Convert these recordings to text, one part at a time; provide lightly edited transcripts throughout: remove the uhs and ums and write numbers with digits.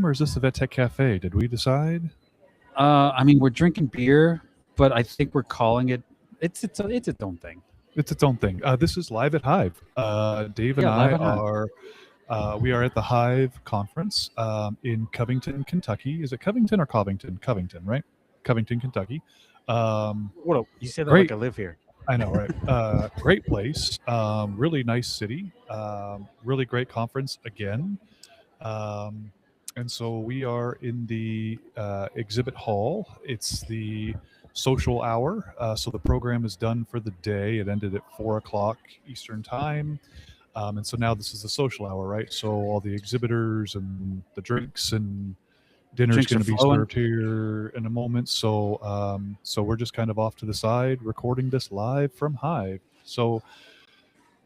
or is this the Vet Tech Cafe? Did we decide? I mean, we're drinking beer, but I think we're calling it. It's its own thing. It's its own thing. This is live at HiVE. Dave and Yeah, live I at HiVE. are. We are at the HiVE conference in Covington, Kentucky. Is it Covington or Covington? Covington, right? Covington, Kentucky. What you say that great. like I live here. I know, right? Great place. Really nice city. Really great conference again. And so we are in the exhibit hall. It's the social hour. So the program is done for the day. It ended at 4:00 Eastern time. And so now this is the social hour, right? So all the exhibitors and the drinks and dinner is going to be served here in a moment. So so we're just kind of off to the side recording this live from HiVE. So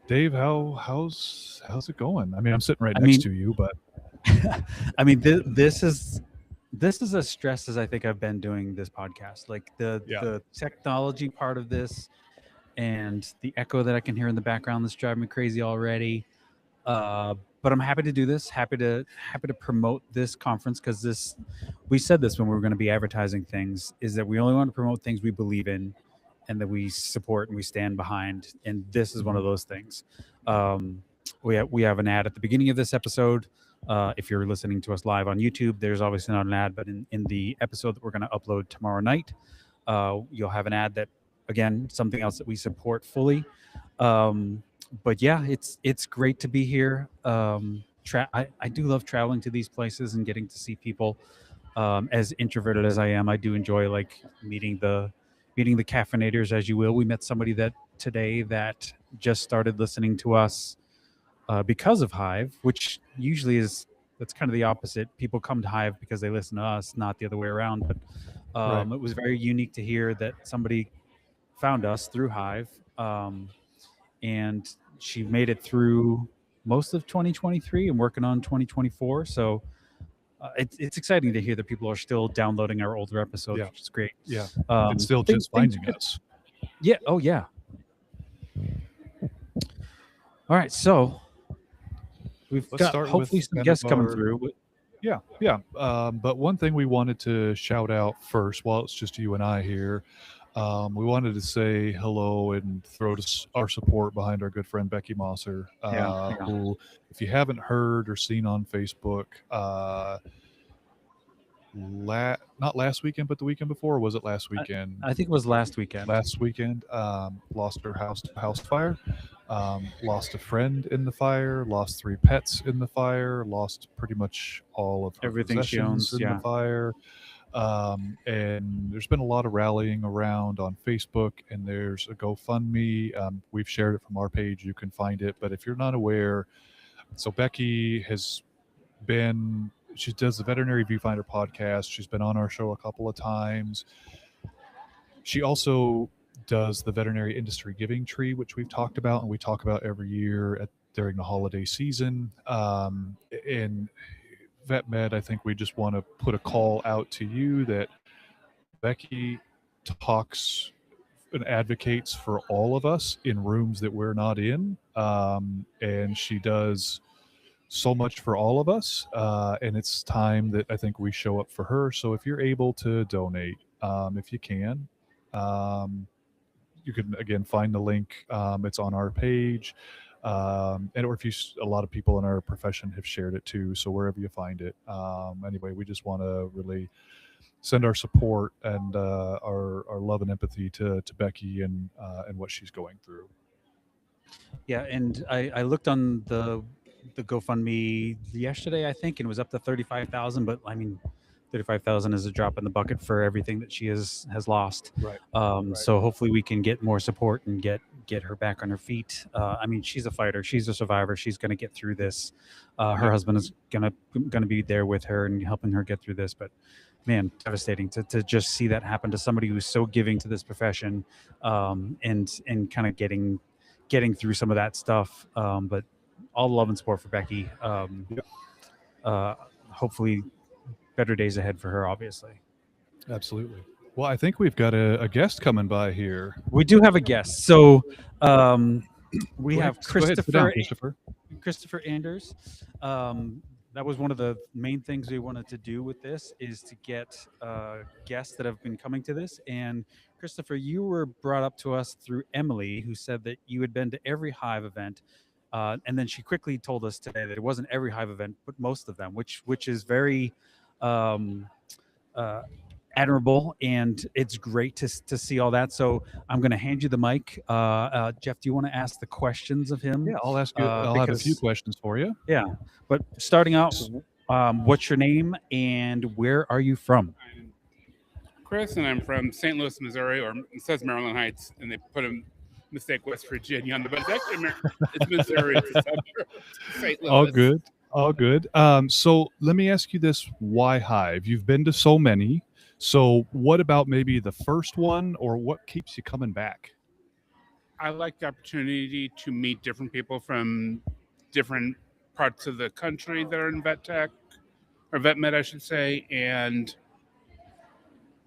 Dave, how's it going? I mean, I'm sitting right next to you, but I mean, this is as stressed as I think I've been doing this podcast. Like the technology part of this and the echo that I can hear in the background that's driving me crazy already. But I'm happy to do this. Happy to promote this conference because we said this when we were going to be advertising things, is that we only want to promote things we believe in and that we support and we stand behind. And this is one of those things. We have an ad at the beginning of this episode. If you're listening to us live on YouTube, there's obviously not an ad, but in the episode that we're going to upload tomorrow night, you'll have an ad that, again, something else that we support fully. But yeah, it's great to be here. I do love traveling to these places and getting to see people. As introverted as I am, I do enjoy like meeting the caffeinators, as you will. We met somebody today that just started listening to us because of HiVE, which usually that's kind of the opposite. People come to HiVE because they listen to us, not the other way around. But It was very unique to hear that somebody found us through HiVE, and she made it through most of 2023 and working on 2024. So it's exciting to hear that people are still downloading our older episodes, which is great. Yeah, it's still just finding us. Yeah. Oh, yeah. All right, so let's got hopefully some guests coming through. Yeah. But one thing we wanted to shout out first, while it's just you and I here, we wanted to say hello and throw our support behind our good friend Becky Mosser, who, if you haven't heard or seen on Facebook, not last weekend, but the weekend before, or was it last weekend? I think it was last weekend. Lost her house fire, lost a friend in the fire, lost 3 pets in the fire, lost pretty much all of her everything she owns in the fire. And there's been a lot of rallying around on Facebook, and there's a GoFundMe. We've shared it from our page. You can find it. But if you're not aware, so Becky she does the Veterinary Viewfinder podcast. She's been on our show a couple of times. She also does the Veterinary Industry Giving Tree, which we've talked about, and we talk about every year during the holiday season. And VetMed, I think we just want to put a call out to you that Becky talks and advocates for all of us in rooms that we're not in. And she does so much for all of us. And it's time that I think we show up for her. So if you're able to donate, if you can, you can, again, find the link. It's on our page. Or if a lot of people in our profession have shared it too. So wherever you find it. Anyway, we just want to really send our support and our love and empathy to Becky and what she's going through. Yeah, and I looked on the GoFundMe yesterday, I think, and it was up to 35,000. But I mean, 35,000 is a drop in the bucket for everything that she has lost. Right. So hopefully we can get more support and get her back on her feet. I mean, she's a fighter. She's a survivor. She's going to get through this. Her husband is going to be there with her and helping her get through this. But man, devastating to just see that happen to somebody who's so giving to this profession, and kind of getting through some of that stuff. But all the love and support for Becky. Hopefully better days ahead for her, obviously. Absolutely. Well, I think we've got a guest coming by here. We do have a guest. So we have Christopher Anders. that was one of the main things we wanted to do with this, is to get guests that have been coming to this. And Christopher, you were brought up to us through Emily, who said that you had been to every HiVE event. And then she quickly told us today that it wasn't every HiVE event, but most of them, which is very um, admirable, and it's great to see all that. So I'm going to hand you the mic. Jeff, do you want to ask the questions of him? Yeah, I'll ask you. I'll have a few questions for you. Yeah, but starting out, what's your name and where are you from? I'm Chris, and I'm from St. Louis, Missouri, or it says Maryland Heights, and they put a mistake West Virginia on the, but it's actually it's Missouri. It's a suburb of St. Louis. All good. All good. So let me ask you this: why HiVE? You've been to so many. So what about maybe the first one, or what keeps you coming back? I like the opportunity to meet different people from different parts of the country that are in vet tech, or vet med, I should say, and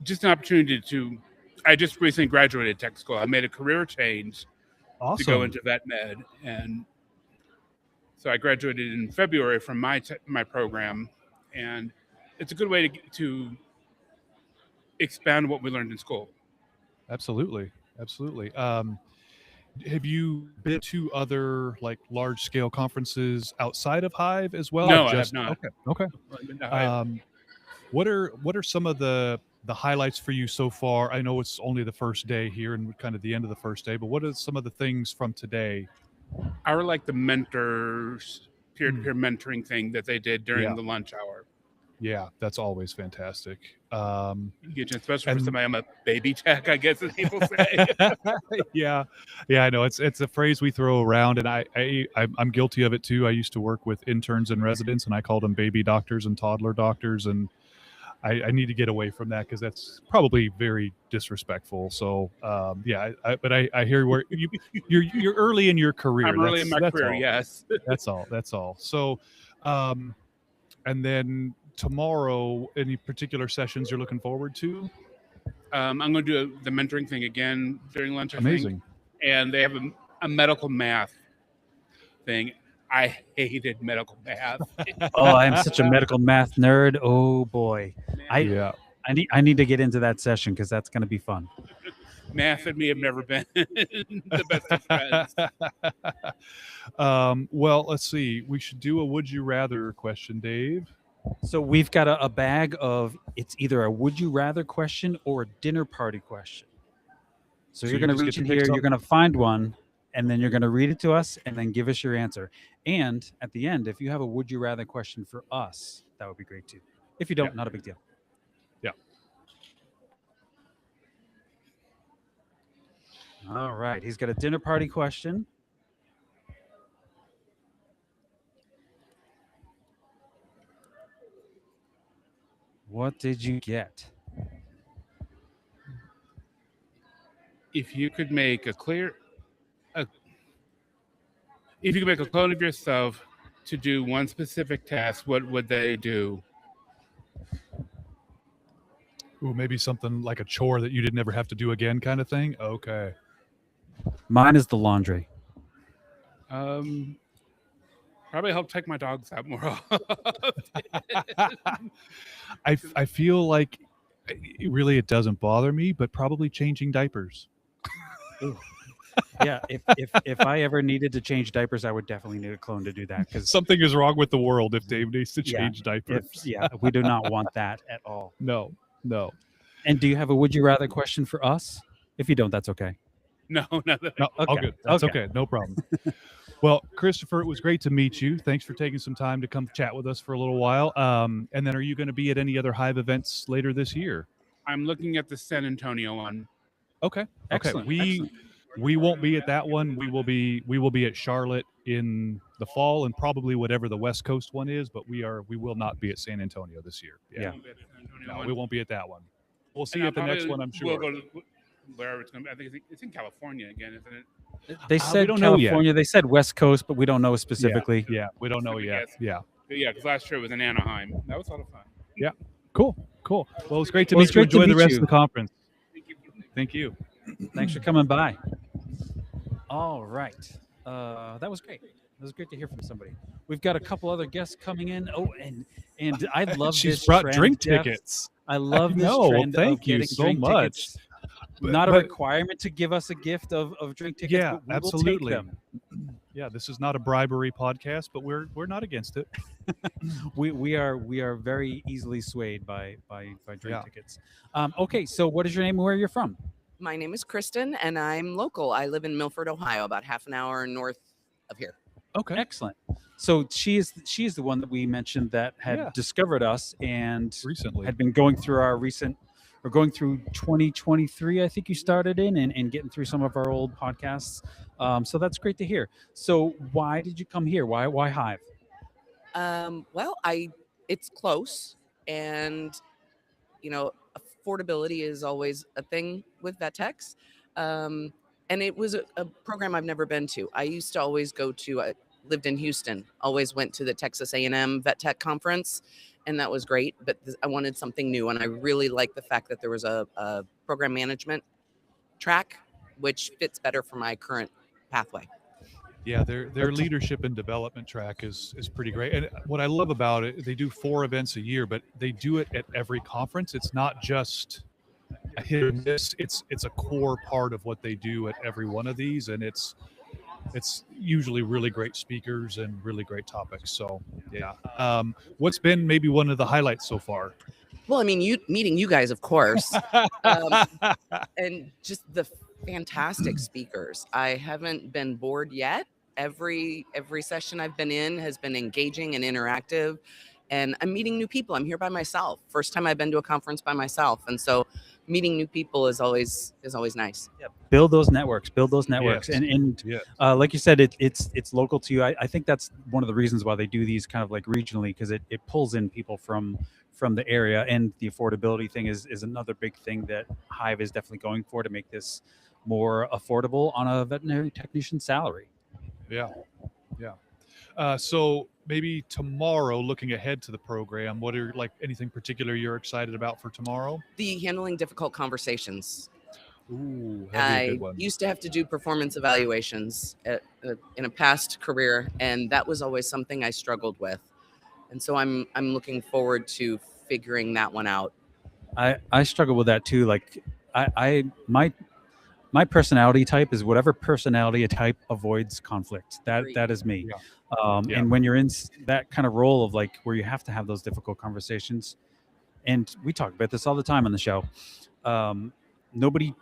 just an opportunity to. I just recently graduated tech school. I made a career change to go into vet med, and so I graduated in February from my program, and it's a good way to expand what we learned in school. Absolutely. Have you been to other like large scale conferences outside of HiVE as well? No, I have not. Okay. What are some of the highlights for you so far? I know it's only the first day here and kind of the end of the first day, but what are some of the things from today? I would like the mentors, peer-to-peer mentoring thing that they did during the lunch hour. Yeah, that's always fantastic. Especially for somebody, I'm a baby tech, I guess, as people say. yeah, I know it's a phrase we throw around, and I'm guilty of it too. I used to work with interns and residents, and I called them baby doctors and toddler doctors, and I need to get away from that because that's probably very disrespectful. So but I hear where you're early in your career. I'm early in my career. All. Yes, that's all. So, and then tomorrow, any particular sessions you're looking forward to? I'm going to do the mentoring thing again during lunch. Amazing. And they have a medical math thing. I hated medical math. Oh, I'm such a medical math nerd. Oh boy, I need to get into that session because that's going to be fun. Math and me have never been the best of friends. Well, let's see. We should do a would you rather question, Dave. So we've got a bag of, it's either a would you rather question or a dinner party question. So you're going to reach in here, you're going to find one, and then you're going to read it to us and then give us your answer. And at the end, if you have a would you rather question for us, that would be great too. If you don't, not a big deal. Yeah. All right. He's got a dinner party question. What did you get? If you could make if you could make a clone of yourself to do one specific task, what would they do? Ooh, maybe something like a chore that you didn't ever have to do again, kind of thing. Okay. Mine is the laundry. Probably help take my dogs out more often. I feel like it doesn't bother me, but probably changing diapers. Yeah, if I ever needed to change diapers, I would definitely need a clone to do that, because something is wrong with the world if Dave needs to change diapers. We do not want that at all. No. And do you have a would you rather question for us? If you don't, that's okay. No, okay. All good. That's okay. No problem. Well, Christopher, it was great to meet you. Thanks for taking some time to come chat with us for a little while. And then are you going to be at any other HiVE events later this year? I'm looking at the San Antonio one. Okay. Excellent. We won't be at that one. We will be at Charlotte in the fall, and probably whatever the West Coast one is, but we will not be at San Antonio this year. Yeah. No, we won't be at that one. We'll see you at the next one, I'm sure. We'll go to wherever it's going to be. I think it's in California again, isn't it? They said California. They said West Coast, but we don't know specifically. Yeah, we don't know yet. Yeah, because last year it was in Anaheim. That was a lot of fun. Yeah, cool. Well, it was great to meet you. Enjoy the rest of the conference. Thank you. Thanks for coming by. All right. That was great. was great to hear from somebody. We've got a couple other guests coming in. Oh, and I love She's this brought trend, drink Jeff. tickets. I love this know. trend Thank of you getting so drink much. tickets. Not a requirement to give us a gift of drink tickets, Yeah, but we absolutely. will take them. Yeah, this is not a bribery podcast, but we're not against it. we are very easily swayed by drink Yeah. tickets. Okay, so what is your name and where you're from? My name is Kristen, and I'm local. I live in Milford, Ohio, about half an hour north of here. Okay. Excellent. So she is the one that we mentioned that had Yeah. discovered us and Recently. had been going through our recent, or going through 2023, I think you started in, and getting through some of our old podcasts. So that's great to hear. So why did you come here? Why HiVE? Well, it's close, and affordability is always a thing with vet techs. And it was a program I've never been to. I used to always go to. I lived in Houston. Always went to the Texas A&M Vet Tech Conference, and that was great. But I wanted something new, and I really liked the fact that there was a program management track, which fits better for my current pathway. Yeah, their leadership and development track is pretty great. And what I love about it, they do 4 events a year, but they do it at every conference. It's not just a hit or miss. It's a core part of what they do at every one of these, and it's usually really great speakers and really great topics. So yeah. What's been maybe one of the highlights so far? Well, I mean, meeting you guys, of course, and just the fantastic speakers. I haven't been bored yet. Every session I've been in has been engaging and interactive, and I'm meeting new people. I'm here by myself. First time I've been to a conference by myself, and so meeting new people is always nice. Yeah, build those networks. Yes. And Yes. like you said, it's local to you. I think that's one of the reasons why they do these kind of like regionally, because it pulls in people from the area, and the affordability thing is another big thing that HiVE is definitely going for, to make this more affordable on a veterinary technician salary. Yeah. So maybe tomorrow, looking ahead to the program, what are anything particular you're excited about for tomorrow? The handling difficult conversations. Ooh, that'd be a I good one. used to have to do performance evaluations in a past career, and that was always something I struggled with. And so I'm looking forward to figuring that one out. I struggle with that too. Like my personality type is whatever personality type avoids conflict. That is me. Yeah. And when you're in that kind of role of like where you have to have those difficult conversations, and we talk about this all the time on the show, nobody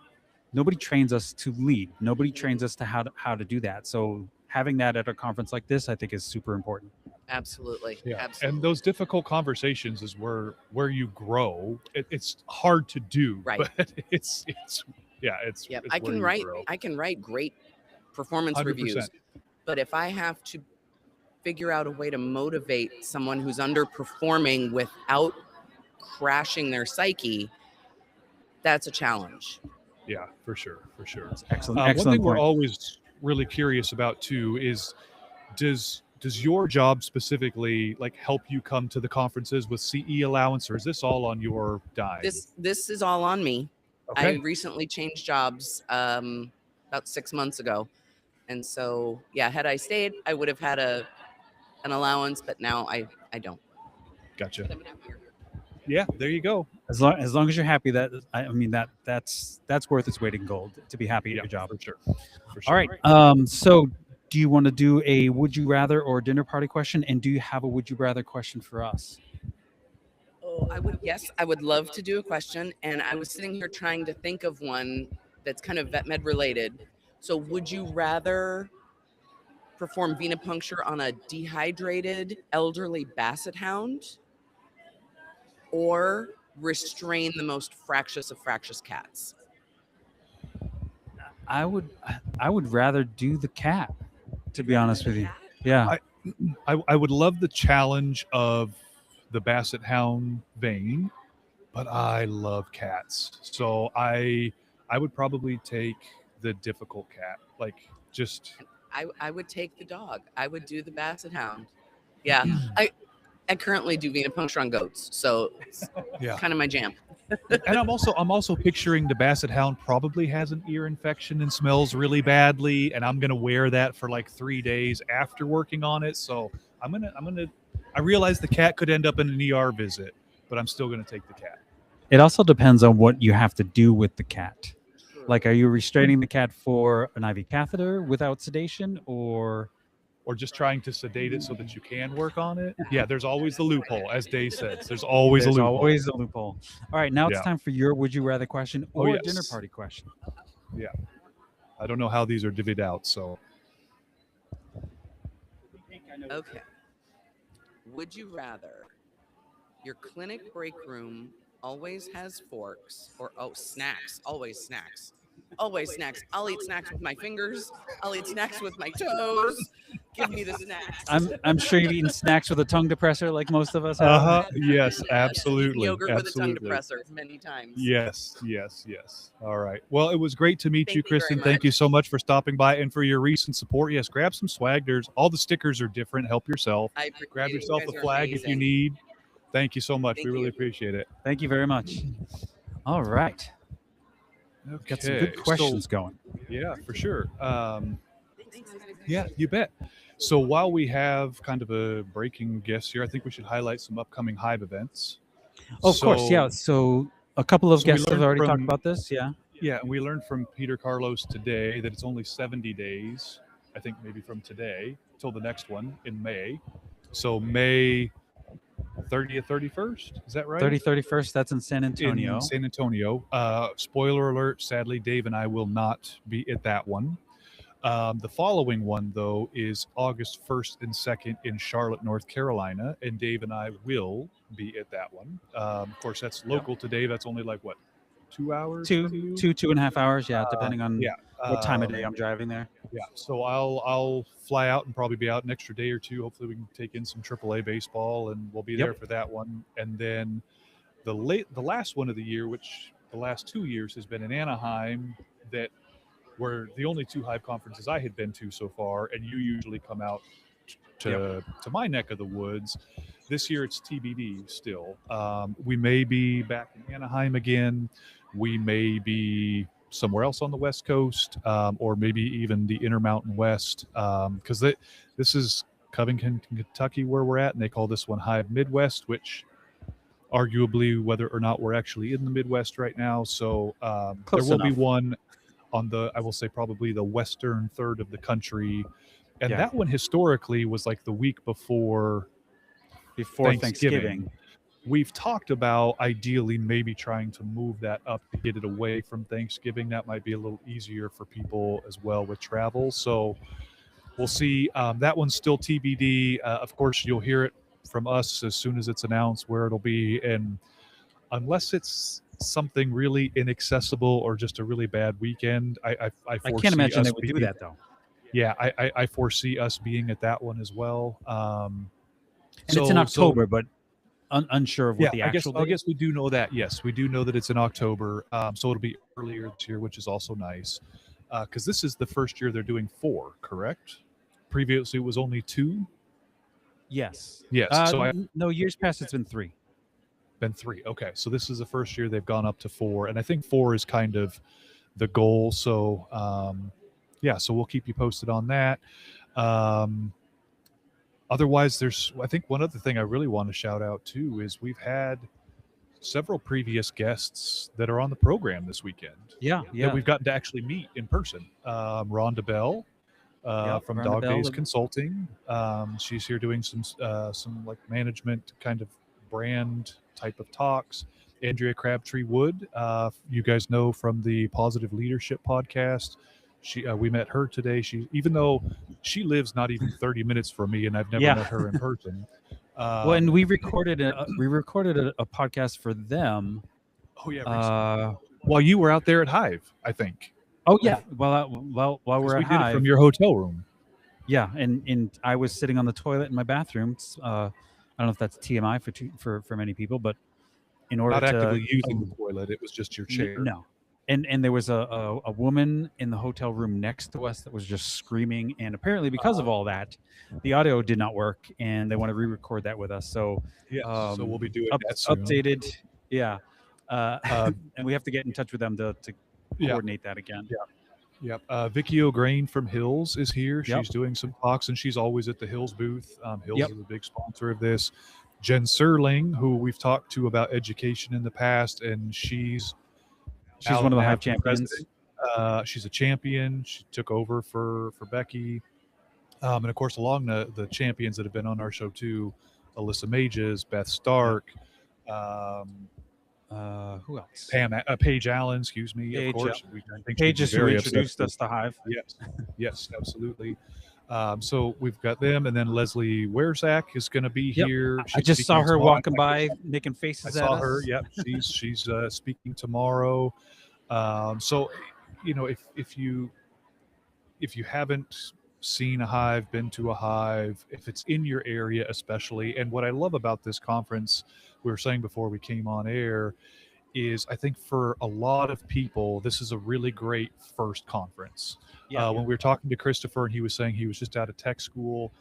trains us to lead. Nobody trains us to how to do that. So having that at a conference like this, I think, is super important. Absolutely. Yeah. Absolutely. And those difficult conversations is where you grow. It's hard to do, Right. but it's Yep. it's I where can you write grow. I can write great performance 100%. reviews, but if I have to figure out a way to motivate someone who's underperforming without crashing their psyche, that's a challenge. Yeah, for sure. Excellent. One Excellent thing we're point. always really curious about too is does your job specifically help you come to the conferences with CE allowance, or is this all on your dime? This is all on me. Okay. I recently changed jobs about 6 months ago, and so yeah, had I stayed, I would have had an allowance, but now I don't. Gotcha. But I'm happier. Yeah, there you go. As long as you're happy, that's worth its weight in gold, to be happy at your job. For sure. All right. So do you want to do a would you rather or dinner party question? And do you have a would you rather question for us? I would love to do a question, and I was sitting here trying to think of one that's kind of vet med related. So would you rather perform venipuncture on a dehydrated elderly basset hound, or restrain the most fractious of fractious cats? I would rather do the cat, to be honest with you. Yeah. I would love the challenge of the basset hound vein, but I love cats. So I would probably take the difficult cat. I would take the dog. I would do the basset hound. Yeah. I currently do venipuncture on goats, so it's kind of my jam. And I'm also picturing the basset hound probably has an ear infection and smells really badly, and I'm gonna wear that for like 3 days after working on it. So I realize the cat could end up in an ER visit, but I'm still gonna take the cat. It also depends on what you have to do with the cat. Like, are you restraining the cat for an IV catheter without sedation, or just trying to sedate it so that you can work on it? Yeah, there's always the loophole, as Dave says. There's always a loophole. Always a loophole. All right, now it's time for your would you rather question or dinner party question. Yeah. I don't know how these are divvied out, so. Okay. Would you rather your clinic break room always has forks or snacks, always snacks? Always snacks. I'll eat snacks with my fingers. I'll eat snacks with my toes. Give me the snacks. I'm sure you've eaten snacks with a tongue depressor like most of us have. Yes, absolutely. Yogurt with a tongue depressor many times. Yes. All right. Well, it was great to meet you, Kristen. Thank you so much for stopping by and for your recent support. Yes, grab some swag. All the stickers are different. Help yourself. Grab yourself a flag if you need. Thank you so much. We really appreciate it. Thank you very much. All right. Okay. Got some good questions going. Yeah, for sure. Yeah, you bet. So while we have kind of a breaking guest here, I think we should highlight some upcoming HiVE events. Oh, of course, yeah. So a couple of guests have already talked about this, yeah. Yeah, we learned from Peter Carlos today that it's only 70 days, I think maybe from today, till the next one in May. So May 30th, 31st, is that right? 31st, that's in San Antonio. In San Antonio. Spoiler alert, sadly, Dave and I will not be at that one. The following one, though, is August 1st and 2nd in Charlotte, North Carolina, and Dave and I will be at that one. Of course, that's local to Dave. That's only like, what, 2 hours? Two and a half hours, yeah, depending on what time of day I'm driving there. Yeah, so I'll fly out and probably be out an extra day or two. Hopefully we can take in some AAA baseball, and we'll be there for that one. And then the last one of the year, which the last 2 years has been in Anaheim, that were the only two HiVE conferences I had been to so far, and you usually come out to my neck of the woods. This year it's TBD still. We may be back in Anaheim again. We may be somewhere else on the West Coast, or maybe even the Intermountain West, because this is Covington, Kentucky, where we're at, and they call this one HiVE Midwest, which arguably whether or not we're actually in the Midwest right now. So there will be one on I will say probably the western third of the country. And that one historically was like the week before Thanksgiving. We've talked about ideally maybe trying to move that up to get it away from Thanksgiving. That might be a little easier for people as well with travel. So we'll see. That one's still TBD. Of course, you'll hear it from us as soon as it's announced where it'll be. And unless it's something really inaccessible or just a really bad weekend, I can't imagine they would do that, though. Yeah, I foresee us being at that one as well. And it's in October, but unsure of what the actual I guess we do know that. Yes, we do know that it's in October. So it'll be earlier this year, which is also nice. Because this is the first year they're doing 4, correct? Previously, it was only 2? Yes. Yes. No, years past, it's been 3. Been 3. Okay. So this is the first year they've gone up to 4. And I think 4 is kind of the goal. So, so we'll keep you posted on that. Otherwise, I think one other thing I really want to shout out too is we've had several previous guests that are on the program this weekend. That we've gotten to actually meet in person. Rhonda Bell from Rhonda Dog Bell. Days Consulting. She's here doing some like management kind of brand type of talks. Andrea Crabtree Wood, you guys know from the Positive Leadership podcast. We met her today. Even though she lives not even 30 minutes from me, and I've never met her in person. And we recorded a podcast for them. Oh yeah, while you were out there at HiVE, I think. Oh yeah, while we're at HiVE, did it from your hotel room. Yeah, and I was sitting on the toilet in my bathroom. I don't know if that's TMI for many people, but in order not to actively using the toilet, it was just your chair. No, and there was a woman in the hotel room next to us that was just screaming, and apparently because of all that, the audio did not work, and they want to re-record that with us. So Yes, so we'll be doing that soon. updated, yeah, and we have to get in touch with them to coordinate that again. Yep. Vicky O'Grain from Hills is here. Yep. She's doing some talks, and she's always at the Hills booth. Hills Yep. is a big sponsor of this. Jen Serling, who we've talked to about education in the past, and she's one of the HiVE champions. She's a champion. She took over for Becky. And of course, along the champions that have been on our show too, Alyssa Mages, Beth Stark, who else? Paige Allen, excuse me. Paige, of course, yeah. I think Paige is who introduced us to HiVE. Yes, absolutely. So we've got them, and then Leslie Werzak is going to be here. I just saw her walking by, making faces at us. I saw her. Yep, she's speaking tomorrow. So, if you haven't seen a HiVE, been to a HiVE, if it's in your area especially, and what I love about this conference, we were saying before we came on air, is I think for a lot of people, this is a really great first conference. When we were talking to Christopher and he was saying he was just out of tech school,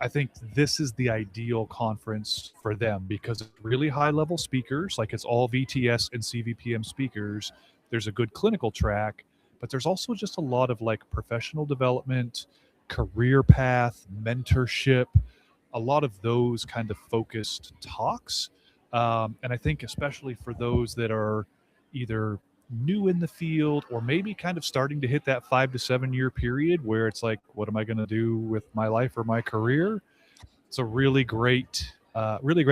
I think this is the ideal conference for them because it's really high level speakers, like it's all VTS and CVPM speakers. There's a good clinical track, but there's also just a lot of like professional development, career path, mentorship, a lot of those kind of focused talks. And I think especially for those that are either new in the field or maybe kind of starting to hit that 5 to 7 year period where it's like, what am I going to do with my life or my career? It's a really great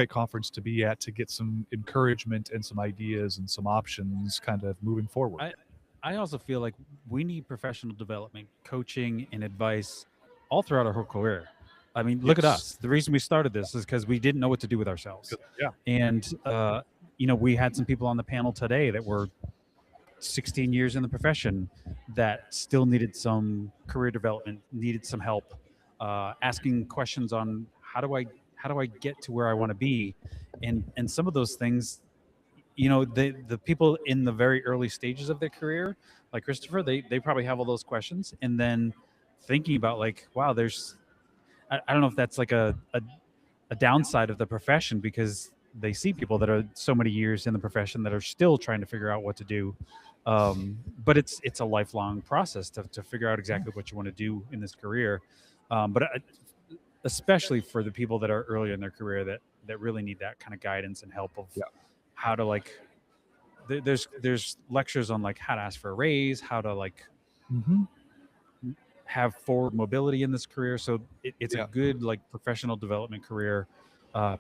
conference to be at, to get some encouragement and some ideas and some options kind of moving forward. I also feel like we need professional development, coaching, and advice all throughout our whole career. I mean, look at us. The reason we started this is because we didn't know what to do with ourselves. Yeah. And, we had some people on the panel today that were 16 years in the profession that still needed some career development, needed some help, asking questions on how do I get to where I want to be? And some of those things, the people in the very early stages of their career, like Christopher, they probably have all those questions. And then thinking about like, wow, I don't know if that's like a downside of the profession because they see people that are so many years in the profession that are still trying to figure out what to do. But it's a lifelong process to figure out exactly what you want to do in this career. But especially for the people that are early in their career that really need that kind of guidance and help of how to like, there's lectures on like how to ask for a raise, how to like have forward mobility in this career. So it's a good like professional development career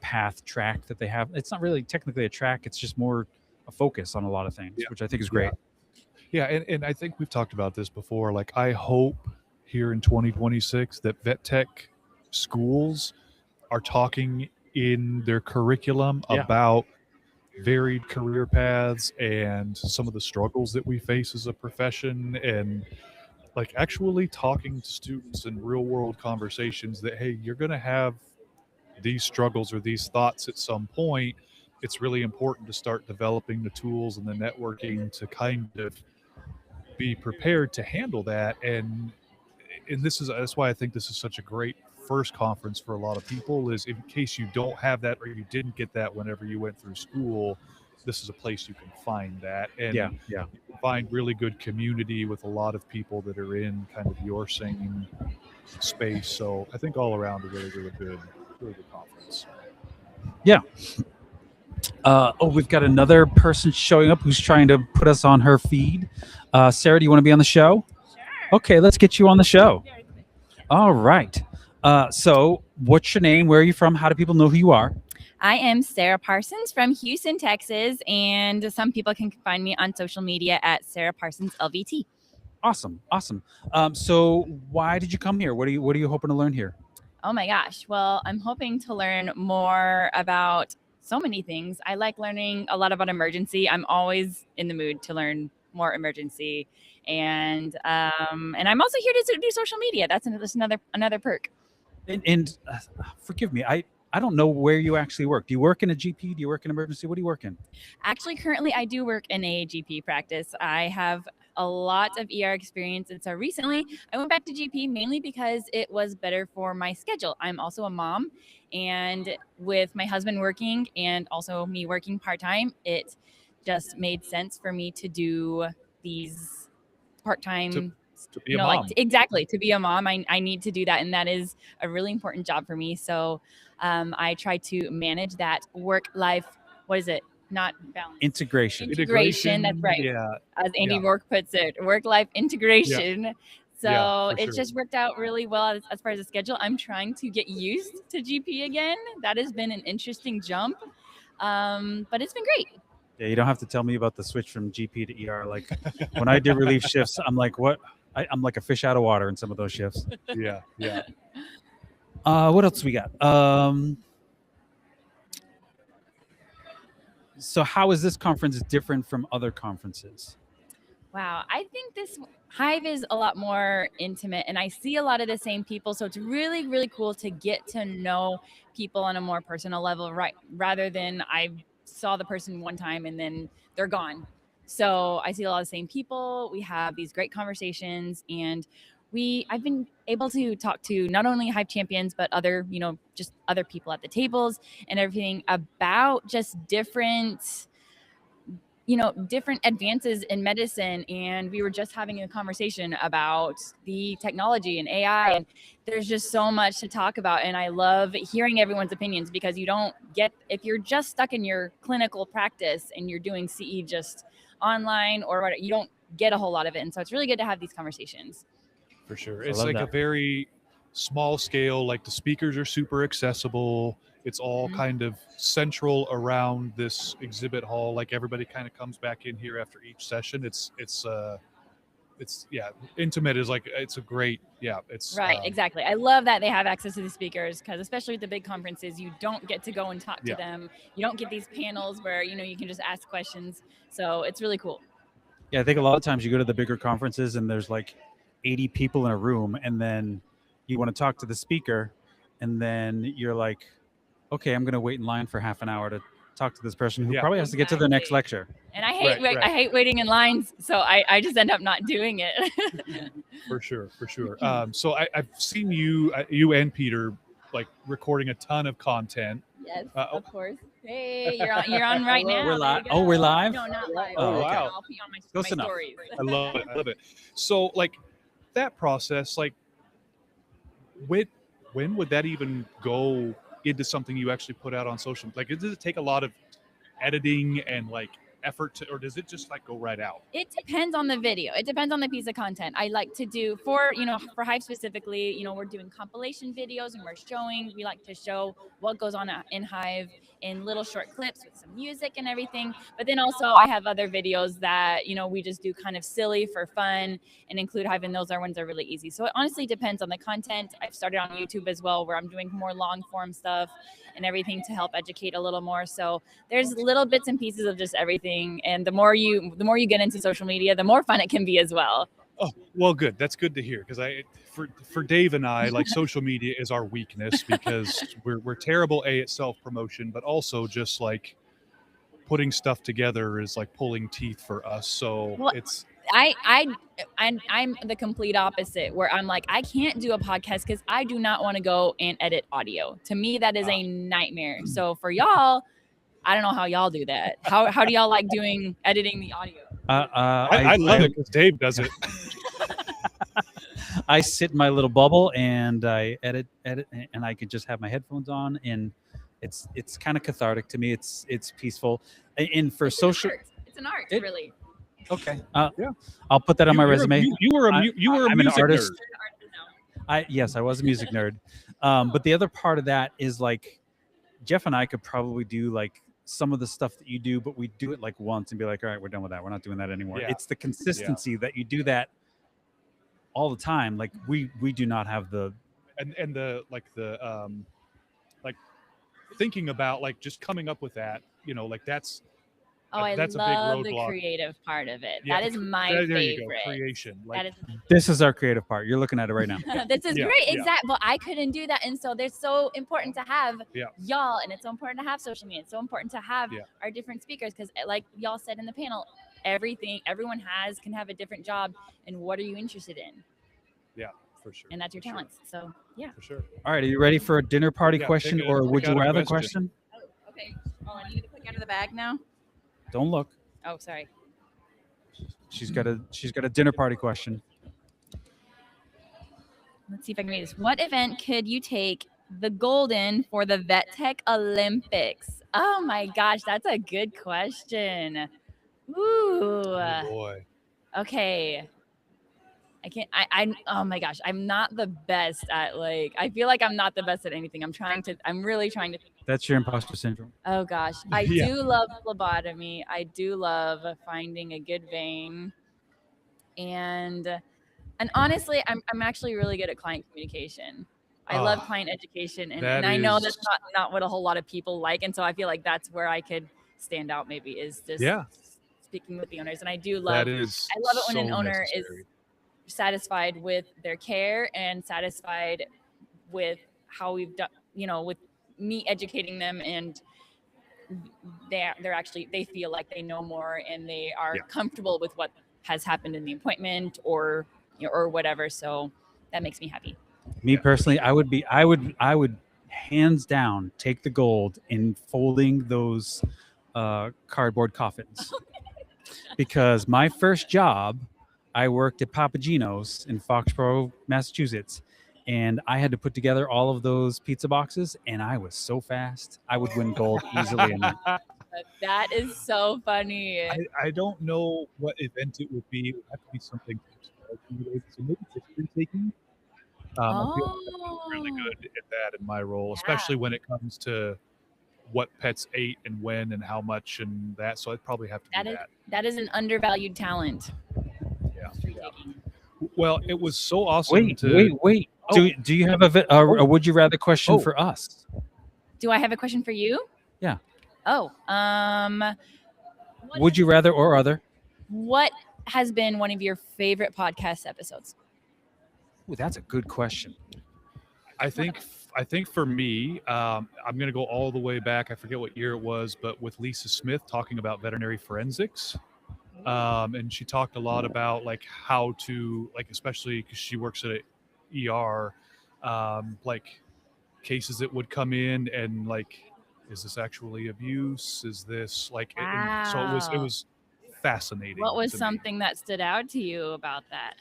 path track that they have. It's not really technically a track. It's just more a focus on a lot of things, which I think is great. Yeah. And I think we've talked about this before. Like I hope here in 2026 that vet tech schools are talking in their curriculum about varied career paths and some of the struggles that we face as a profession, and like actually talking to students in real world conversations that, hey, you're going to have these struggles or these thoughts at some point. It's really important to start developing the tools and the networking to kind of be prepared to handle that. And that's why I think this is such a great first conference for a lot of people, is in case you don't have that or you didn't get that whenever you went through school, this is a place you can find that. And you can find really good community with a lot of people that are in kind of your same space. So I think all around a really good conference. Yeah. We've got another person showing up who's trying to put us on her feed. Sarah, do you want to be on the show? Sure. Okay, let's get you on the show. All right. So what's your name? Where are you from? How do people know who you are? I am Sarah Parsons from Houston, Texas, and some people can find me on social media at Sarah Parsons LVT. Awesome. So why did you come here? What are you hoping to learn here? Oh my gosh. Well, I'm hoping to learn more about so many things. I like learning a lot about emergency. I'm always in the mood to learn more emergency, and I'm also here to do social media. That's another perk. And forgive me, I I don't know where you actually work. Do you work in a GP? Do you work in emergency? What do you work in? Actually, currently, I do work in a GP practice. I have a lot of ER experience. And so recently, I went back to GP mainly because it was better for my schedule. I'm also a mom. And with my husband working and also me working part-time, it just made sense for me to do these part-time to be a mom. Exactly, to be a mom, I need to do that, and that is a really important job for me. So I try to manage that work-life, what is it? Not balance. Integration. That's right. Yeah. As Andy Rourke puts it, work-life integration. Yeah. So it's just worked out really well as far as the schedule. I'm trying to get used to GP again. That has been an interesting jump, but it's been great. Yeah, you don't have to tell me about the switch from GP to ER. Like when I did relief shifts, I'm like, what? I'm like a fish out of water in some of those shifts. Yeah. What else we got? So how is this conference different from other conferences? Wow, I think this HiVE is a lot more intimate, and I see a lot of the same people. So it's really, really cool to get to know people on a more personal level, right? Rather than I saw the person one time and then they're gone. So I see a lot of the same people. We have these great conversations, and I've been able to talk to not only HiVE champions, but other, just other people at the tables and everything about just different advances in medicine. And we were just having a conversation about the technology and AI, and there's just so much to talk about. And I love hearing everyone's opinions, because you don't get, if you're just stuck in your clinical practice and you're doing CE just online or whatever, you don't get a whole lot of it. And so it's really good to have these conversations. For sure. It's like a very small scale, like the speakers are super accessible. It's all kind of central around this exhibit hall. Like everybody kind of comes back in here after each session. It's intimate is like, it's a great, it's right. Exactly. I love that they have access to the speakers, because especially at the big conferences, you don't get to go and talk to them. You don't get these panels where, you can just ask questions. So it's really cool. Yeah. I think a lot of times you go to the bigger conferences and there's like 80 people in a room, and then you want to talk to the speaker, and then you're like, okay, I'm going to wait in line for half an hour to talk to this person who probably has to get to their next lecture. And I hate waiting in lines, so I just end up not doing it. For sure. So I've seen you and Peter like recording a ton of content. Yes, of course. Hey, you're on right now. We're live. Oh, we're live? No, not live. Oh, wow. I'll be on my stories. I love it. So like that process, like when would that even go into something you actually put out on social? Like, does it take a lot of editing and like effort or does it just like go right out? It depends on the video. It depends on the piece of content. I like to do for HiVE specifically, we're doing compilation videos, and we like to show what goes on in HiVE in little short clips with some music and everything. But then also I have other videos that, we just do kind of silly for fun and include HiVE, and those ones are really easy. So it honestly depends on the content. I've started on YouTube as well, where I'm doing more long form stuff and everything to help educate a little more. So there's little bits and pieces of just everything. And the more you get into social media, the more fun it can be as well. Oh, well, good. That's good to hear, because for Dave and I, like social media is our weakness, because we're terrible at self-promotion, but also just like putting stuff together is like pulling teeth for us. So I'm the complete opposite, where I'm like, I can't do a podcast because I do not want to go and edit audio. To me, that is a nightmare. So for y'all, I don't know how y'all do that. How do y'all like editing the audio? I love it because Dave does it. I sit in my little bubble and I edit, and I can just have my headphones on, and it's kind of cathartic to me. It's peaceful. And for social, it's an art, really. Okay. I'll put that on my resume. You were a music artist. Nerd. Yes, I was a music nerd. But the other part of that is like Jeff and I could probably do like some of the stuff that you do, but we do it like once and be like, all right, we're done with that. We're not doing that anymore. Yeah. It's the consistency that you do that all the time. Like we do not have the and the thinking about like just coming up with that, like that's Oh, I that's a big love the roadblock. creative part of it. Yeah, That is my there favorite. you go, creation. That is This is our creative part. You're looking at it right now. this is Yeah, great. yeah. Exactly. But I couldn't do that. And so they're so important to have Yeah. y'all, and it's so important to have social media. It's so important to have Yeah. our different speakers because like y'all said in the panel, everyone can have a different job, and what are you interested in? Yeah, for sure. And that's your talents. So yeah. For sure. All right, are you ready for a dinner party Yeah, question pick or a would out you a rather question. question? Oh, okay. Oh, I need to pick out of the bag now. Don't look. Oh, sorry. She's got a dinner party question. Let's see if I can read this. What event could you take the golden for the Vet Tech Olympics? Oh my gosh, that's a good question. Ooh. Oh boy. Okay. Oh my gosh, I'm not the best at I feel like I'm not the best at anything. I'm really trying to. That's your imposter syndrome. Oh gosh, I Yeah. do love phlebotomy. I do love finding a good vein. And honestly, I'm actually really good at client communication. I love client education, and I know that's not what a whole lot of people like. And so I feel like that's where I could stand out maybe is just speaking with the owners. And I love it when an owner is satisfied with their care and satisfied with how we've done, with me educating them, and they feel like they know more and they are comfortable with what has happened in the appointment or whatever. So that makes me happy. Me personally, I would hands down take the gold in folding those cardboard coffins. Because my first job, I worked at Papagino's in Foxborough, Massachusetts, and I had to put together all of those pizza boxes, and I was so fast. I would win gold easily in that. That is so funny. I don't know what event it would be. It would have to be something related, so maybe history taking. I feel like I'm really good at that in my role, especially when it comes to what pets ate and when and how much and that. So I'd probably have to do that. That is an undervalued talent. Yeah. Well, it was so awesome. Wait. Oh. Do you have a would you rather question for us? Do I have a question for you? Yeah. Oh, would you rather or other? What has been one of your favorite podcast episodes? Ooh, that's a good question. I think for me, I'm going to go all the way back. I forget what year it was, but with Lisa Smith talking about veterinary forensics. And she talked a lot about how to, especially because she works at an ER, cases that would come in and is this actually abuse? Is this and so it was fascinating. What was something that stood out to you about that?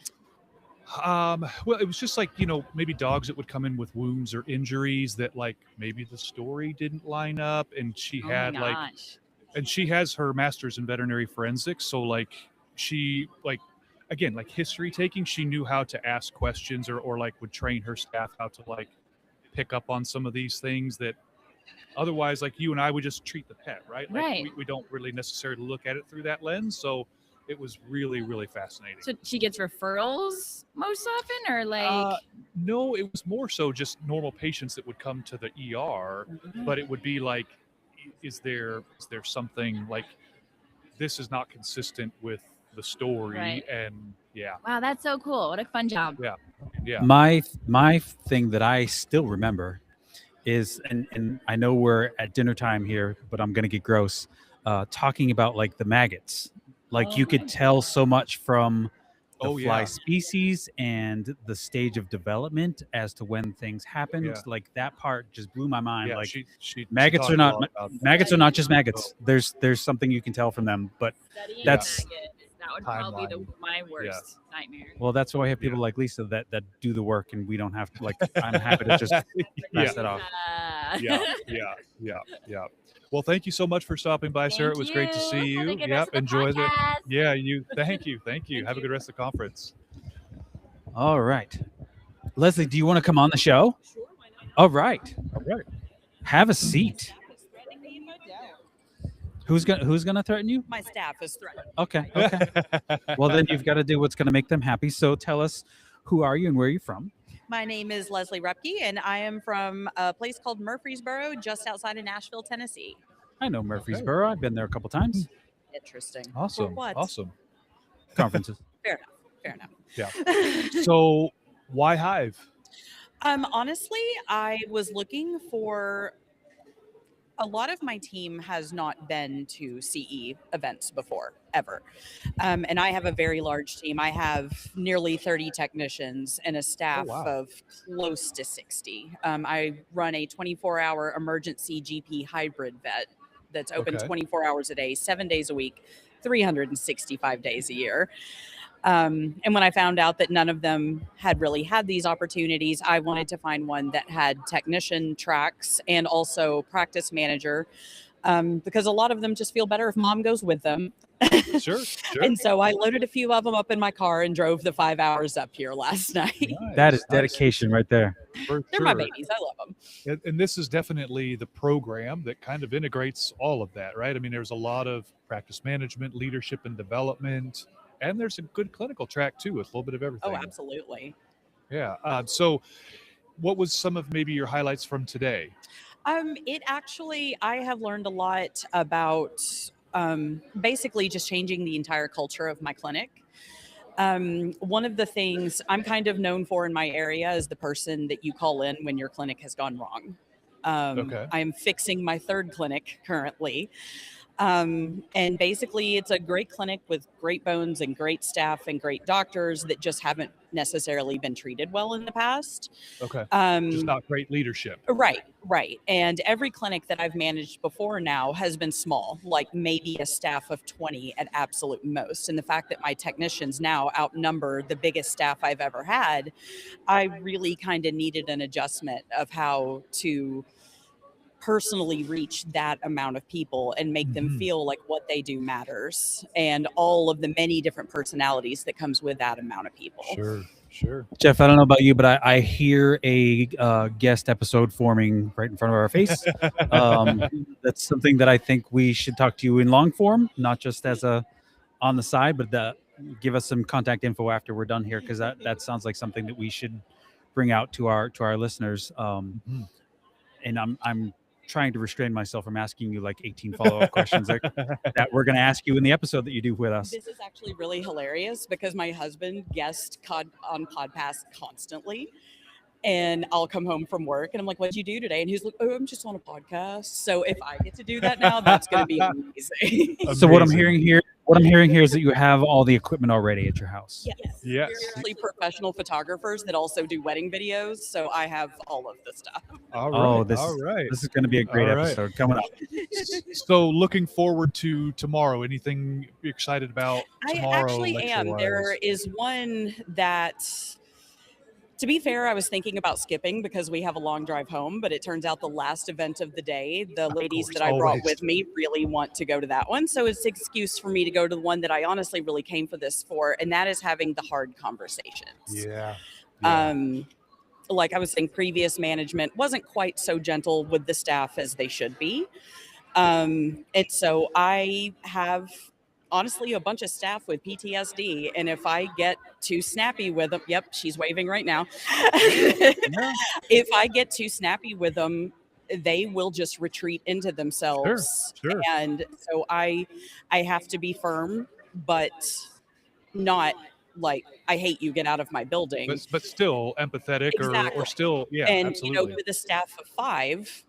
Well, it was just maybe dogs that would come in with wounds or injuries that maybe the story didn't line up, and she had and she has her master's in veterinary forensics, so she again history taking, she knew how to ask questions or would train her staff how to pick up on some of these things that otherwise you and I would just treat the pet, right? We don't really necessarily look at it through that lens. So it was really, really fascinating. So she gets referrals most often, or no, it was more so just normal patients that would come to the ER, but it would be is there something this is not consistent with the story, right. And wow, that's so cool. What a fun job. Yeah. My thing that I still remember is, and I know we're at dinner time here, but I'm gonna get gross, talking about the maggots. You could tell so much from the fly species and the stage of development as to when things happened. Yeah. That part just blew my mind. Maggots are not just maggots. There's something you can tell from them, but Studying that's maggots, that would probably be my worst nightmare. well, that's why I have people like Lisa that do the work, and we don't have to I'm happy to just pass that off. Yeah. Well, thank you so much for stopping by, Sarah. It was great to see you. Enjoy the Thank you. Have a good rest of the conference. All right. Leslie, do you want to come on the show? Sure, why not? All right. Have a seat. Threatening me in my doubt. Who's gonna threaten you? My staff is threatening. Okay. Well, then you've got to do what's gonna make them happy. So tell us, who are you and where are you from? My name is Leslie Repke, and I am from a place called Murfreesboro, just outside of Nashville, Tennessee. I know Murfreesboro. I've been there a couple times. Interesting. Awesome. what? Awesome. Conferences. Fair enough. Yeah. So why HiVE? Honestly, I was looking for a lot of my team has not been to CE events before, ever. And I have a very large team. I have nearly 30 technicians and a staff wow. of close to 60. I run a 24-hour emergency GP hybrid vet that's open Okay. 24 hours a day, 7 days a week, 365 days a year. And when I found out that none of them had really had these opportunities, I wanted to find one that had technician tracks and also practice manager, because a lot of them just feel better if mom goes with them. Sure. And so I loaded a few of them up in my car and drove the 5 hours up here last night. Nice, That is nice. dedication right there. For They're my sure. babies. I love them. And this is definitely the program that kind of integrates all of that, right? I mean, there's a lot of practice management, leadership and development, and there's a good clinical track too, with a little bit of everything. Oh, absolutely. Yeah. So what was some of maybe your highlights from today? It actually, I have learned a lot about basically just changing the entire culture of my clinic. One of the things I'm kind of known for in my area is the person that you call in when your clinic has gone wrong. Okay. I'm fixing my third clinic currently. And basically, it's a great clinic with great bones and great staff and great doctors that just haven't necessarily been treated well in the past. Okay. Just not great leadership. Right. And every clinic that I've managed before now has been small, like maybe a staff of 20 at absolute most. And the fact that my technicians now outnumber the biggest staff I've ever had, I really kind of needed an adjustment of how to personally reach that amount of people and make them feel like what they do matters, and all of the many different personalities that comes with that amount of people. Sure. Jeff, I don't know about you, but I hear a guest episode forming right in front of our face. That's something that I think we should talk to you in long form, not just as a on the side, but give us some contact info after we're done here, because that sounds like something that we should bring out to our listeners. And I'm trying to restrain myself from asking you like 18 follow-up questions that we're going to ask you in the episode that you do with us. This is actually really hilarious because my husband guest on Podpass constantly. And I'll come home from work and I'm like, what'd you do today? And he's like, oh, I'm just on a podcast. So if I get to do that now, that's going to be amazing. So what I'm hearing here is that you have all the equipment already at your house. Yes. We're actually professional photographers that also do wedding videos. So I have all of the stuff. All right. This is going to be a great episode coming up. So looking forward to tomorrow. Anything you're excited about tomorrow? I actually am. There is one that, to be fair, I was thinking about skipping because we have a long drive home, but it turns out the last event of the day, the ladies that I brought with me really want to go to that one. So it's an excuse for me to go to the one that I honestly really came for this for, and that is having the hard conversations. Yeah. Like I was saying, previous management wasn't quite so gentle with the staff as they should be. And so I have honestly a bunch of staff with PTSD, and if I get too snappy with them, yep, she's waving right now. If I get too snappy with them, they will just retreat into themselves. Sure. And so I have to be firm, but not like, I hate you, get out of my building. But still empathetic. Exactly. or still, yeah, and absolutely. with a staff of 5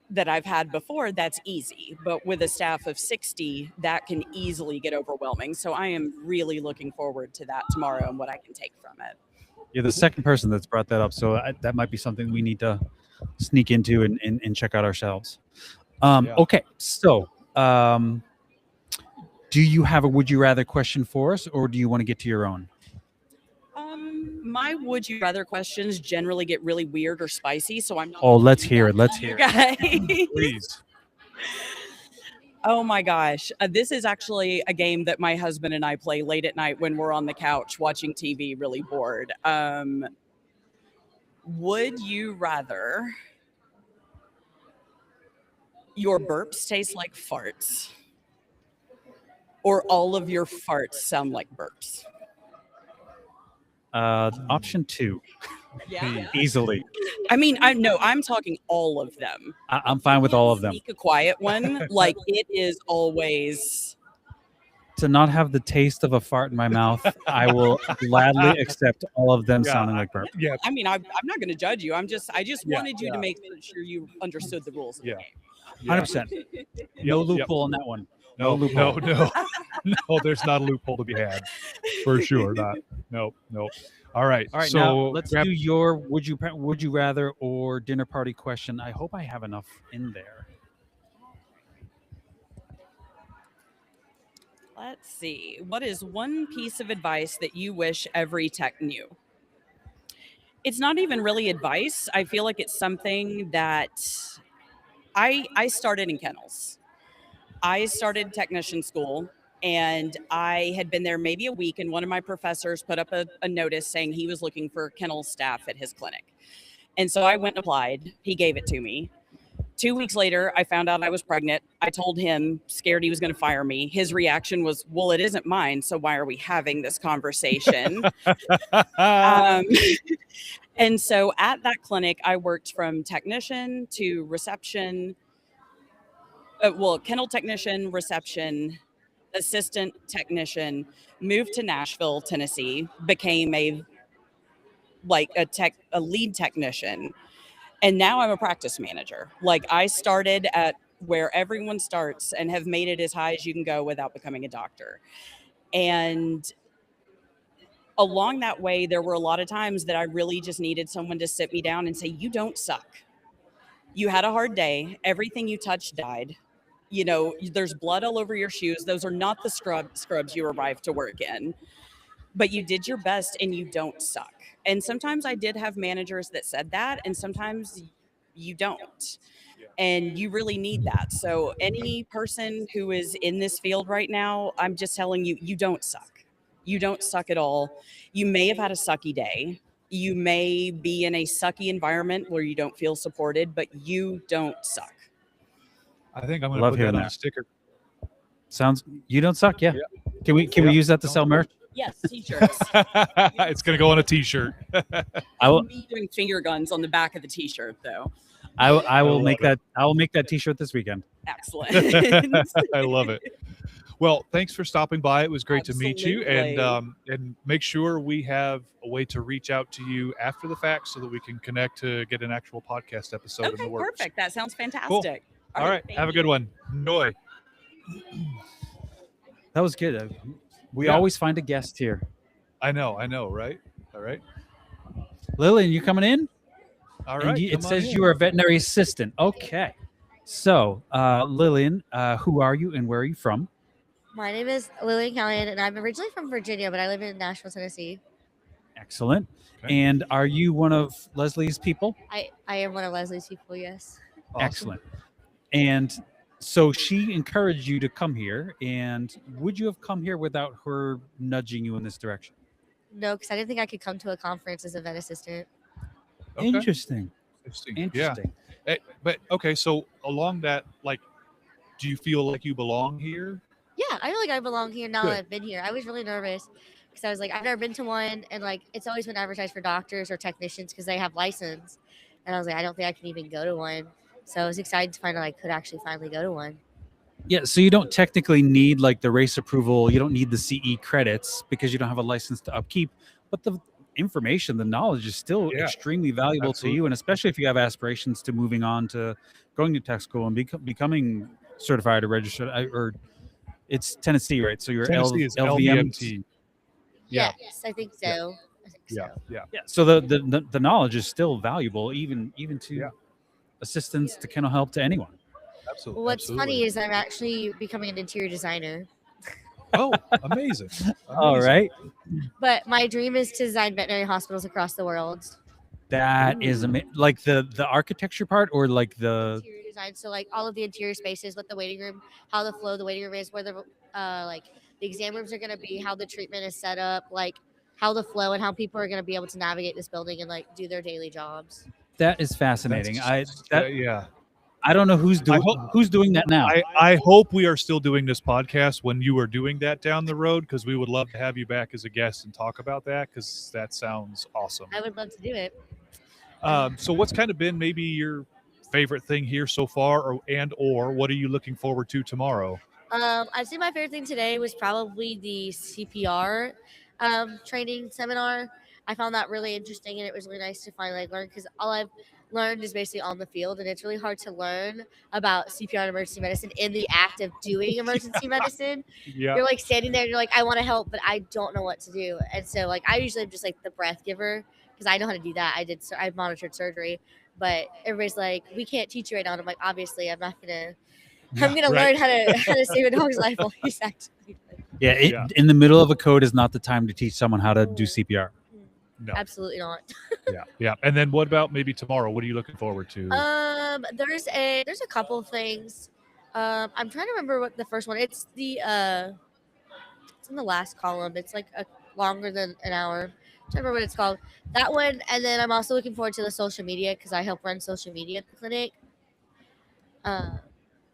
that I've had before, that's easy. But with a staff of 60, that can easily get overwhelming. So I am really looking forward to that tomorrow and what I can take from it. You're the second person that's brought that up. So that might be something we need to sneak into and check out ourselves. Okay. So do you have a would you rather question for us, or do you want to get to your own? My would you rather questions generally get really weird or spicy, so I'm not. Oh, let's hear it. Let's hear it. Please. Oh my gosh. This is actually a game that my husband and I play late at night when we're on the couch watching TV, really bored. Would you rather your burps taste like farts, or all of your farts sound like burps? Option 2. Yeah. Easily. I mean, I'm talking all of them. I'm fine with all of them. Sneak a quiet one, like it is always To not have the taste of a fart in my mouth, I will gladly accept all of them sounding like burp. Yeah, I mean, I'm not going to judge you. I just Yeah, wanted you to make sure you understood the rules of the Yeah. game. 100%. No Yep, loophole on that one. No, loophole. no, there's not a loophole to be had, for sure. Not. Nope. All right. All right, So now let's do your would you rather or dinner party question. I hope I have enough in there. Let's see. What is one piece of advice that you wish every tech knew? It's not even really advice. I feel like it's something that I started in kennels. I started technician school and I had been there maybe a week, and one of my professors put up a notice saying he was looking for kennel staff at his clinic. And so I went and applied. He gave it to me. 2 weeks later, I found out I was pregnant. I told him, scared he was going to fire me. His reaction was, well, it isn't mine, so why are we having this conversation? And so at that clinic, I worked from technician to reception, kennel technician, reception, assistant technician, moved to Nashville, Tennessee, became a lead technician. And now I'm a practice manager. Like, I started at where everyone starts and have made it as high as you can go without becoming a doctor. And along that way, there were a lot of times that I really just needed someone to sit me down and say, you don't suck. You had a hard day. Everything you touched died. You know, there's blood all over your shoes. Those are not the scrubs you arrived to work in. But you did your best and you don't suck. And sometimes I did have managers that said that, and sometimes you don't. And you really need that. So any person who is in this field right now, I'm just telling you, you don't suck. You don't suck at all. You may have had a sucky day. You may be in a sucky environment where you don't feel supported, but you don't suck. I think I'm going to put that on a sticker. Sounds. You don't suck. Yeah. Can we use that to sell merch? Yes, t-shirts. It's going to go on a t-shirt. I will be doing finger guns on the back of the t-shirt, though. I will make that. I will make that t-shirt this weekend. Excellent. I love it. Well, thanks for stopping by. It was great to meet you, and make sure we have a way to reach out to you after the fact so that we can connect to get an actual podcast episode in the works. Perfect. That sounds fantastic. Cool. All right. Have a good one. Enjoy. That was good. We always find a guest here. I know, right? All right. Lillian, you coming in? All right. It says you are a veterinary assistant. Okay. So, Lillian, who are you and where are you from? My name is Lillian Callahan, and I'm originally from Virginia, but I live in Nashville, Tennessee. Excellent. Okay. And are you one of Leslie's people? I am one of Leslie's people, yes. Awesome. Excellent. And so she encouraged you to come here, and would you have come here without her nudging you in this direction? No, because I didn't think I could come to a conference as a vet assistant. Okay. Interesting. Yeah. But okay, so along that, like, do you feel like you belong here? Yeah, I feel like I belong here now that I've been here. I was really nervous because I was like, I've never been to one, and like it's always been advertised for doctors or technicians because they have license, and I was like, I don't think I can even go to one. So I was excited to find out I could actually finally go to one. Yeah, so you don't technically need like the race approval. You don't need the CE credits because you don't have a license to upkeep. But the information, the knowledge is still extremely valuable to you. And especially if you have aspirations to moving on to going to tech school and becoming certified or registered. Or it's Tennessee, right? So you're LVMT. Yeah. Yes, I think so. Yeah. So the knowledge is still valuable, even to assistance to kennel help to anyone. Absolutely. What's funny is I'm actually becoming an interior designer. Oh, amazing. All right. But my dream is to design veterinary hospitals across the world. That is amazing. Like the architecture part, or like the interior design. So like all of the interior spaces, what the waiting room, how the flow of the waiting room is, where the like the exam rooms are going to be, how the treatment is set up, like how the flow and how people are going to be able to navigate this building and like do their daily jobs. That is fascinating. I don't know who's doing that now. I hope we are still doing this podcast when you are doing that down the road, because we would love to have you back as a guest and talk about that, because that sounds awesome. I would love to do it. So what's kind of been maybe your favorite thing here so far, or what are you looking forward to tomorrow? I'd say my favorite thing today was probably the CPR training seminar. I found that really interesting, and it was really nice to finally learn because all I've learned is basically on the field, and it's really hard to learn about CPR and emergency medicine in the act of doing emergency medicine. Yeah. You're like standing there, and you're like, I want to help, but I don't know what to do. And so, like, I usually am just like the breath giver because I know how to do that. I've monitored surgery, but everybody's like, we can't teach you right now. And I'm like, obviously, I'm not gonna. I'm gonna Right. learn how to save a dog's life while he's actually. Yeah, Yeah. in the middle of a code is not the time to teach someone how to do CPR. No. Absolutely not. Yeah. And then what about maybe tomorrow? What are you looking forward to? There's a couple of things. I'm trying to remember what the first one. It's in the last column. It's like longer than an hour. I'm trying to remember what it's called. That one, and then I'm also looking forward to the social media because I help run social media at the clinic.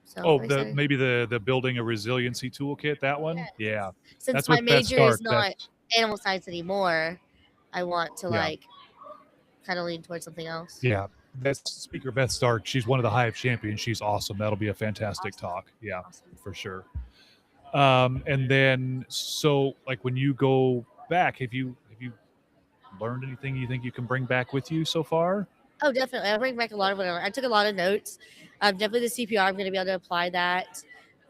So I'm excited. Maybe the building a resiliency toolkit, that one? Yes. Yeah. Since That's my with Beth major Stark. is not animal science anymore, I want to kind of lean towards something else. Yeah. That's Speaker Beth Stark. She's one of the HiVE champions. She's awesome. That'll be a fantastic talk. Yeah, Awesome. for sure. And then, so like when you go back, have you learned anything you think you can bring back with you so far? Oh, definitely. I bring back a lot of whatever. I took a lot of notes. Definitely the CPR. I'm going to be able to apply that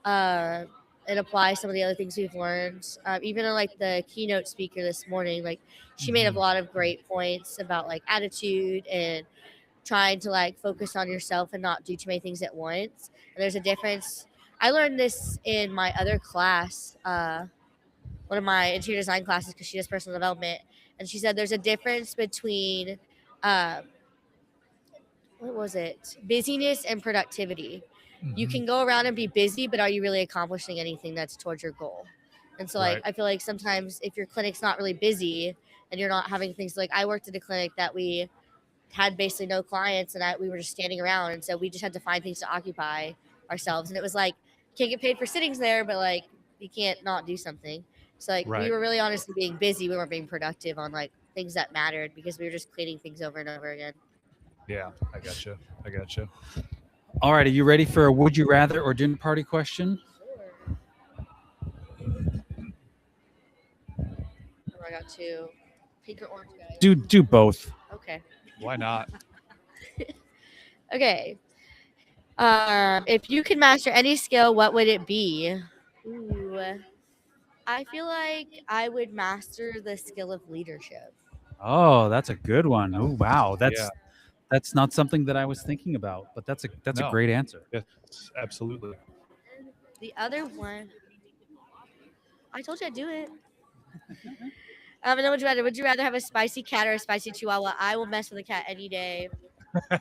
and apply some of the other things we've learned. Even like the keynote speaker this morning, like she made a lot of great points about like attitude and trying to like focus on yourself and not do too many things at once. And there's a difference. I learned this in my other class, one of my interior design classes, because she does personal development. And she said there's a difference between what was it? Busyness and productivity. You can go around and be busy, but are you really accomplishing anything that's towards your goal? And so like I feel like sometimes if your clinic's not really busy and you're not having things like I worked at a clinic that we had basically no clients and we were just standing around, and so we just had to find things to occupy ourselves. And it was like you can't get paid for sittings there, but like you can't not do something. So like we were really honestly being busy. We weren't being productive on like things that mattered because we were just cleaning things over and over again. Yeah, I gotcha. All right, are you ready for a would you rather or dinner party question? I got two. Pink or orange, guys? Do both. Okay. Why not? Okay. If you could master any skill, what would it be? Ooh. I feel like I would master the skill of leadership. Oh, that's a good one. Oh, wow. That's not something that I was thinking about, but that's a great answer. Yes, absolutely. The other one, I told you I'd do it. And then would you rather have a spicy cat or a spicy chihuahua? I will mess with a cat any day.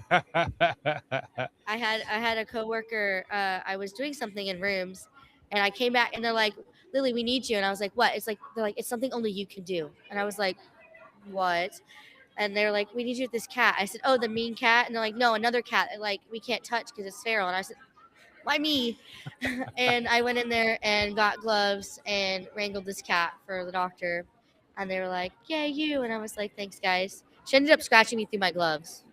I had a coworker. I was doing something in rooms, and I came back, and they're like, "Lily, we need you." And I was like, "What?" They're like, "It's something only you can do." And I was like, "What?" And they're like, "We need you with this cat." I said, "Oh, the mean cat?" And they're like, "No, another cat. Like we can't touch because it's feral." And I said, "Why me?" And I went in there and got gloves and wrangled this cat for the doctor. And they were like, "Yeah, you." And I was like, "Thanks, guys." She ended up scratching me through my gloves.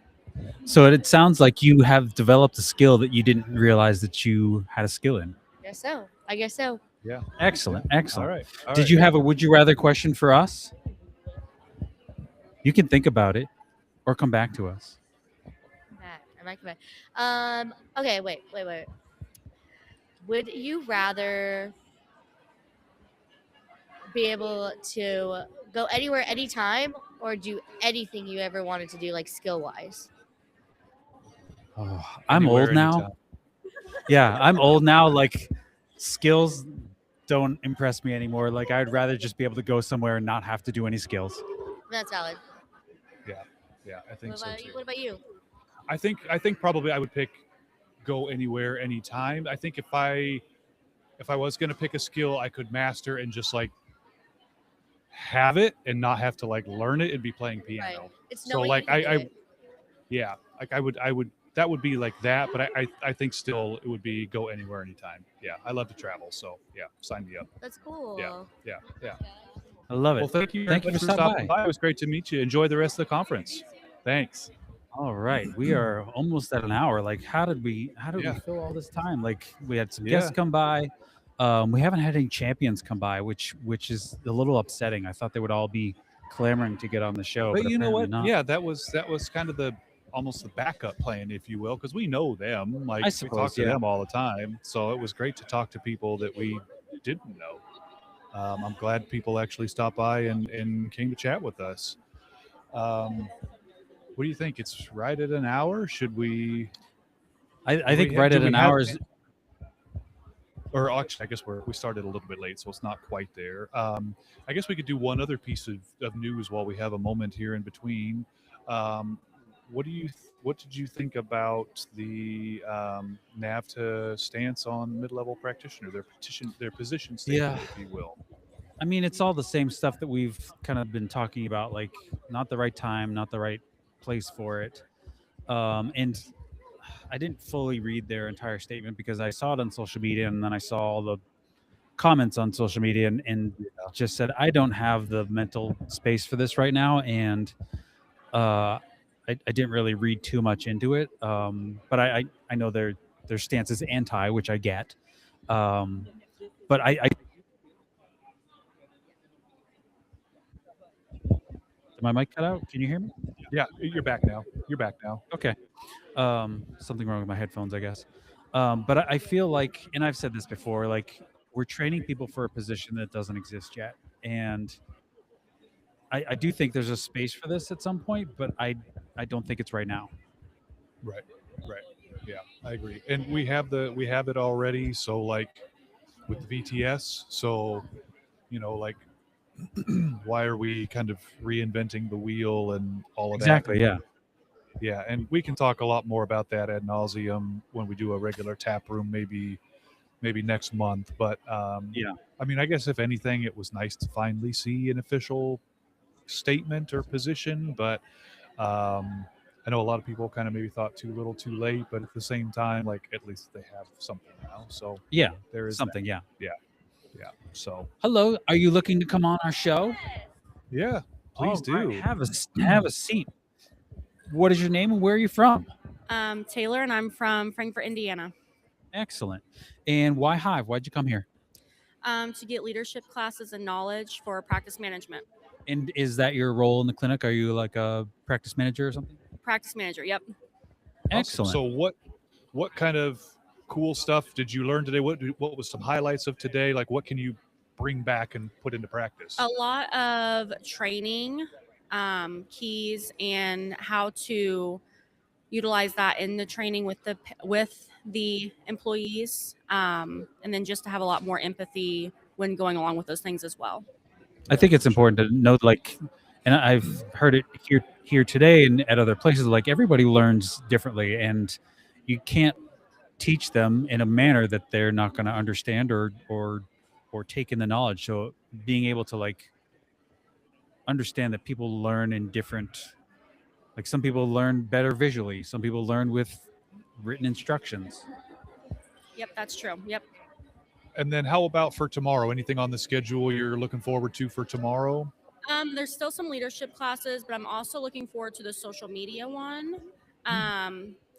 So it sounds like you have developed a skill that you didn't realize that you had a skill in. I guess so. Yeah. Excellent. All right. Did you have a would you rather question for us? You can think about it or come back to us. I might come back. Okay, wait. Would you rather be able to go anywhere, anytime, or do anything you ever wanted to do, like skill wise? Oh, I'm old now. Yeah, I'm old now. Like skills don't impress me anymore. Like I'd rather just be able to go somewhere and not have to do any skills. That's valid. Yeah, I think so too. What about you? I think probably I would pick go anywhere, anytime. I think if I was going to pick a skill I could master and just like have it and not have to like learn it and be playing piano. Right. It's so like I would that would be like that, but I think still it would be go anywhere, anytime. Yeah, I love to travel, so yeah, sign me up. That's cool. Yeah. I love it. Well, thank you for stopping by. It was great to meet you. Enjoy the rest of the conference. Thanks. All right, we are almost at an hour. Like, how did we fill all this time? Like, we had some guests come by. We haven't had any champions come by, which is a little upsetting. I thought they would all be clamoring to get on the show, But but you know apparently what? not. Yeah, that was kind of the almost the backup plan, if you will, because we know them. Like we suppose, talk to yeah. them all the time, so it was great to talk to people that we didn't know. I'm glad people actually stopped by and came to chat with us. What do you think? It's right at an hour. Should we? I think right do at we an have- hour is. Or actually, I guess we started a little bit late, so it's not quite there. I guess we could do one other piece of news while we have a moment here in between. What did you think about the NAVTA stance on mid-level practitioner, their position statement, if you will? I mean, it's all the same stuff that we've kind of been talking about, like not the right time, not the right place for it. And I didn't fully read their entire statement because I saw it on social media and then I saw all the comments on social media and just said, I don't have the mental space for this right now. And I didn't really read too much into it. But I know their stance is anti, which I get. But I did my mic cut out? Can you hear me? Yeah, you're back now. Okay. Something wrong with my headphones, I guess. But I feel like, and I've said this before, like we're training people for a position that doesn't exist yet. And I do think there's a space for this at some point, but I don't think it's right now. Right. Yeah, I agree. And we have it already. So like with the VTS, so like why are we kind of reinventing the wheel and all of that? Exactly. Yeah. Yeah, and we can talk a lot more about that ad nauseum when we do a regular tap room, maybe next month. But Yeah. I mean, I guess if anything, it was nice to finally see an official statement or position. But I know a lot of people kind of maybe thought too little, too late. But at the same time, like at least they have something now. So Yeah. there is something. that. Yeah. Yeah. So Hello. Are you looking to come on our show? yeah, please All do. right, have a seat. What is your name and where are you from? Taylor, and I'm from Frankfort, Indiana. Excellent. And why HiVE? Why'd you come here? To get leadership classes and knowledge for practice management. And is that your role in the clinic? Are you like a practice manager or something? Practice manager, yep. Excellent. So what kind of cool stuff did you learn today? What was some highlights of today? Like what can you bring back and put into practice? A lot of training, keys, and how to utilize that in the training with the employees, and then just to have a lot more empathy when going along with those things as well. I think it's important to note, like, and I've heard it here today and at other places, like everybody learns differently, and you can't teach them in a manner that they're not going to understand or take in the knowledge. So being able to like understand that people learn in different, like some people learn better visually, some people learn with written instructions. Yep, that's true. Yep. And then how about for tomorrow? Anything on the schedule you're looking forward to for tomorrow? There's still some leadership classes, but I'm also looking forward to the social media one.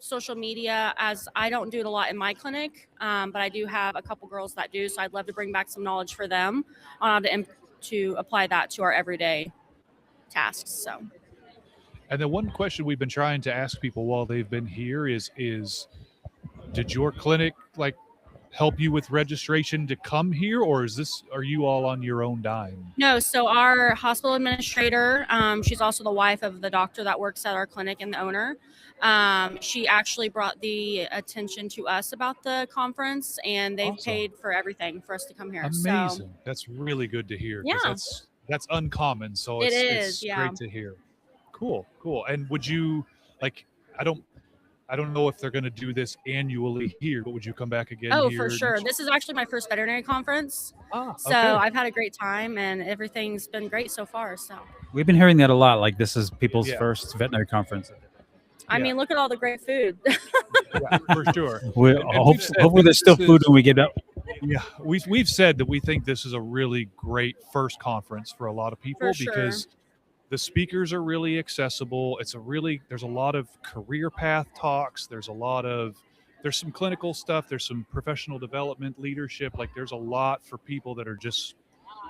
Social media, as I don't do it a lot in my clinic, but I do have a couple girls that do, so I'd love to bring back some knowledge for them on how to apply that to our everyday tasks. So. And then one question we've been trying to ask people while they've been here is did your clinic like help you with registration to come here, or are you all on your own dime? No, so our hospital administrator, she's also the wife of the doctor that works at our clinic and the owner. She actually brought the attention to us about the conference, and they've Awesome. paid for everything for us to come here. Amazing. So, That's really good to hear. 'Cause Yeah. That's uncommon. So It it's is, yeah. great to hear. Cool. And would you like? I don't know if they're going to do this annually here, but would you come back again? oh, here for sure. next- This is actually my first veterinary conference. So okay. I've had a great time, and everything's been great so far. So, We've been hearing that a lot. Like this is people's Yeah. first veterinary conference. I Yeah. mean, look at all the great food. Yeah, for sure. Hopefully there's still food when we get up. Yeah, we've said that we think this is a really great first conference for a lot of people For sure. because the speakers are really accessible. There's a lot of career path talks. There's a lot of there's some clinical stuff, there's some professional development, leadership. Like there's a lot for people that are just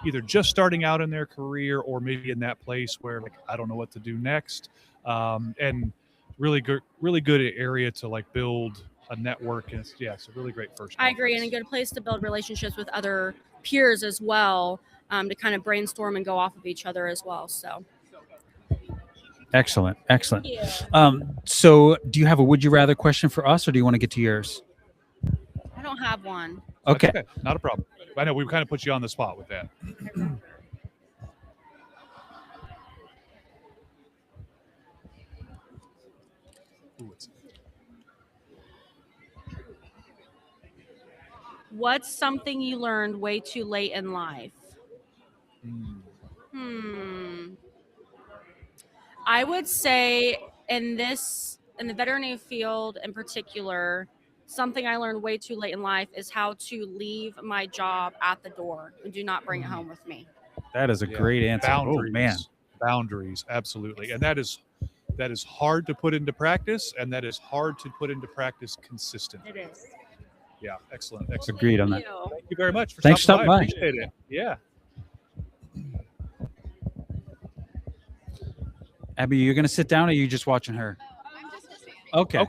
either just starting out in their career or maybe in that place where like I don't know what to do next. And really good area to like build a network. And it's a really great first conference. I agree, and a good place to build relationships with other peers as well, to kind of brainstorm and go off of each other as well. So excellent. So do you have a would you rather question for us, or do you want to get to yours? I don't have one. Okay. Not a problem. I know we kind of put you on the spot with that. What's something you learned way too late in life? I would say in the veterinary field in particular, something I learned way too late in life is how to leave my job at the door and do not bring it home with me. That is a great answer. Boundaries, oh man, boundaries, absolutely, and that is hard to put into practice, and that is hard to put into practice consistently. It is. Yeah, excellent. Agreed on that. Thank you very much for Thanks stopping for by. stopping by. Appreciate it. Yeah. Abby, you're gonna sit down, or are you just watching her? Okay. All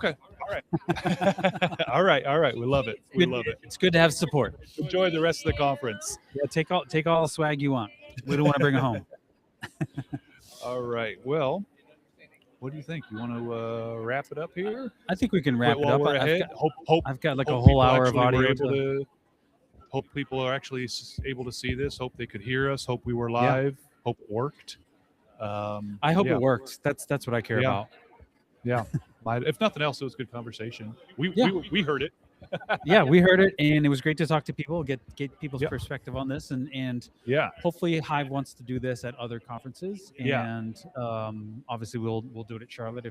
right. all right. We love it. It's good to have support. Enjoy the rest of the conference. Yeah, take all the swag you want. We don't want to bring it home. All right. Well, what do you think? You want to wrap it up here? I think we can wrap it up. I've got like a hope whole hour of audio. Hope people are actually able to see this. Hope they could hear us. Hope we were live. Hope it worked. I hope it worked. That's what I care about. Yeah. If nothing else, it was a good conversation. We heard it. Yeah, we heard it, and it was great to talk to people, get people's perspective on this, and hopefully HiVE wants to do this at other conferences, and obviously we'll do it at Charlotte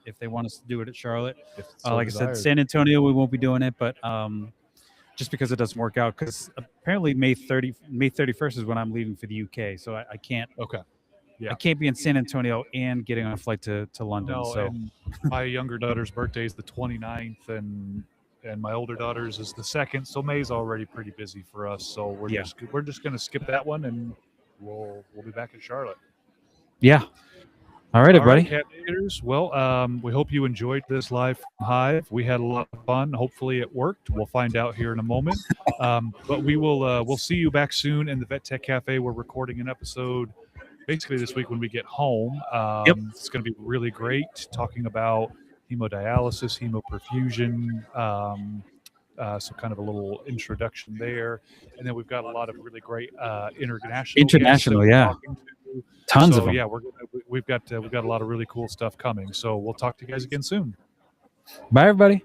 if they want us to do it at Charlotte. Like I said, San Antonio we won't be doing it, but just because it doesn't work out, because apparently May 31st is when I'm leaving for the UK, so I can't. Okay. Yeah. I can't be in San Antonio and getting on a flight to London. So my younger daughter's birthday is the 29th, and my older daughter's is the 2nd. So May's already pretty busy for us. So we're just going to skip that one, and we'll be back in Charlotte. Yeah. All right, everybody. Cat Gators. Well, we hope you enjoyed this live from HiVE. We had a lot of fun. Hopefully it worked. We'll find out here in a moment. But we'll see you back soon in the Vet Tech Cafe. We're recording an episode basically this week when we get home. It's going to be really great, talking about hemodialysis, hemoperfusion, so kind of a little introduction there. And then we've got a lot of really great international tons of them. Yeah, we've got a lot of really cool stuff coming. So we'll talk to you guys again soon. Bye, everybody.